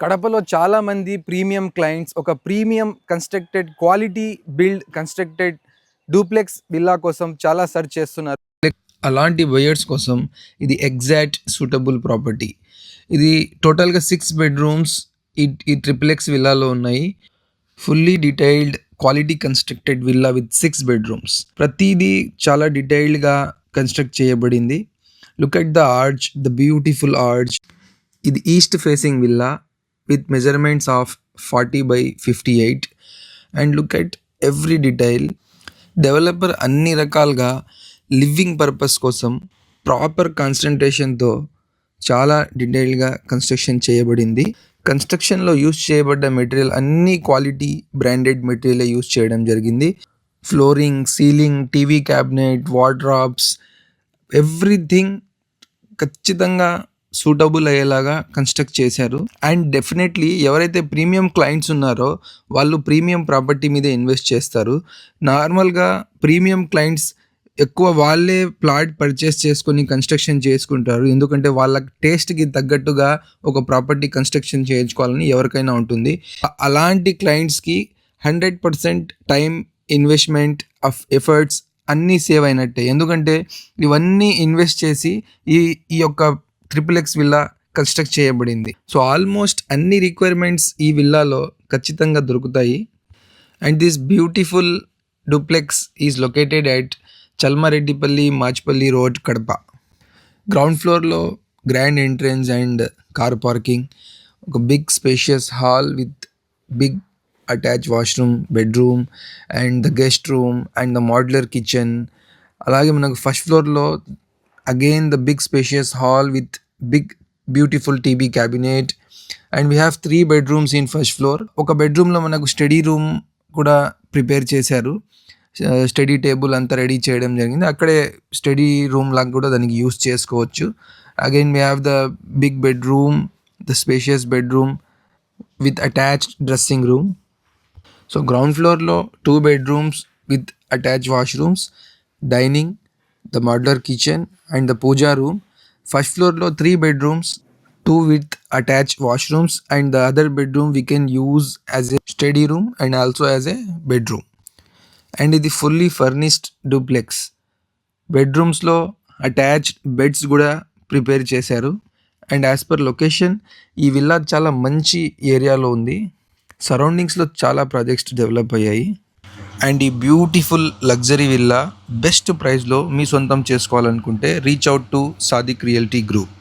కడపలో చాలామంది premium clients ఒక premium constructed quality build constructed duplex villa కోసం చాలా సెర్చ్ చేస్తున్నారు. అలాంటి బయర్స్ కోసం ఇది ఎగ్జాక్ట్ సూటబుల్ ప్రాపర్టీ. ఇది టోటల్గా 6 బెడ్రూమ్స్ ఈ ట్రిప్లెక్స్ విల్లాలో ఉన్నాయి. Fully detailed quality constructed villa with 6 bedrooms. ప్రతిదీ చాలా డీటెయిల్డ్గా కన్స్ట్రక్ట్ చేయబడింది. Look at the arch, the beautiful arch. ఇది east facing villa with measurements of 40 by 58 and look at every detail. Developer అన్ని రకాలుగా లివింగ్ పర్పస్ కోసం ప్రాపర్ కాన్సన్ట్రేషన్తో చాలా డీటెయిల్గా కన్స్ట్రక్షన్ చేయబడింది. కన్స్ట్రక్షన్లో యూస్ చేయబడ్డ మెటీరియల్ అన్ని క్వాలిటీ బ్రాండెడ్ మెటీరియల్ యూస్ చేయడం జరిగింది. Flooring, ceiling, TV cabinet, wardrobes, everything ఖచ్చితంగా సూటబుల్ అయ్యేలాగా కన్స్ట్రక్ట్ చేశారు. అండ్ డెఫినెట్లీ ఎవరైతే ప్రీమియం క్లయింట్స్ ఉన్నారో వాళ్ళు ప్రీమియం ప్రాపర్టీ మీద ఇన్వెస్ట్ చేస్తారు. నార్మల్గా ప్రీమియం క్లయింట్స్ ఎక్కువ వాళ్ళే ప్లాట్ పర్చేస్ చేసుకొని కన్స్ట్రక్షన్ చేసుకుంటారు. ఎందుకంటే వాళ్ళ టేస్ట్కి తగ్గట్టుగా ఒక ప్రాపర్టీ కన్స్ట్రక్షన్ చేయించుకోవాలని ఎవరికైనా ఉంటుంది. అలాంటి క్లయింట్స్కి 100% టైం, ఇన్వెస్ట్మెంట్ ఆఫ్ ఎఫర్ట్స్ అన్నీ సేవ్ అయినట్టే. ఎందుకంటే ఇవన్నీ ఇన్వెస్ట్ చేసి ఈ యొక్క ట్రిపుల్ విల్లా కన్స్ట్రక్ట్ చేయబడింది. సో ఆల్మోస్ట్ అన్ని రిక్వైర్మెంట్స్ ఈ విల్లాలో ఖచ్చితంగా దొరుకుతాయి. And this beautiful duplex is located at Chalmareddipalli, Machpalli road, Kadapa. Ground ఫ్లోర్లో grand entrance and car parking, ఒక big spacious hall with big attach washroom, bedroom and the guest room and the modular kitchen. అలాగే మనకు first ఫ్లోర్లో again the big spacious hall with big beautiful TV cabinet and we have 3 bedrooms in first floor. ఒక బెడ్రూమ్లో మనకు study room కూడా prepare చేశారు. Study table అంతా ready చేయడం జరిగింది. అక్కడే స్టడీ రూమ్ లాగా కూడా దానికి యూస్ చేసుకోవచ్చు. Again we have the big bedroom, the spacious bedroom with attached dressing room. So ground ఫ్లోర్లో 2 bedrooms with attached washrooms, dining, the modular kitchen and the puja room. First floor lo 3 bedrooms, 2 with attached washrooms and the other bedroom we can use as a study room and also as a bedroom. And ఇది fully furnished duplex. Bedrooms లో attached beds కూడా prepare చేశారు. And as per location ఈ villa చాలా మంచి ఏరియాలో ఉంది. సరౌండింగ్స్లో చాలా ప్రాజెక్ట్స్ డెవలప్ అయ్యాయి. అండ్ ఈ బ్యూటిఫుల్ లగ్జరీ విల్లా బెస్ట్ ప్రైస్లో మీ సొంతం చేసుకోవాలనుకుంటే reach out to Sadiq realty group.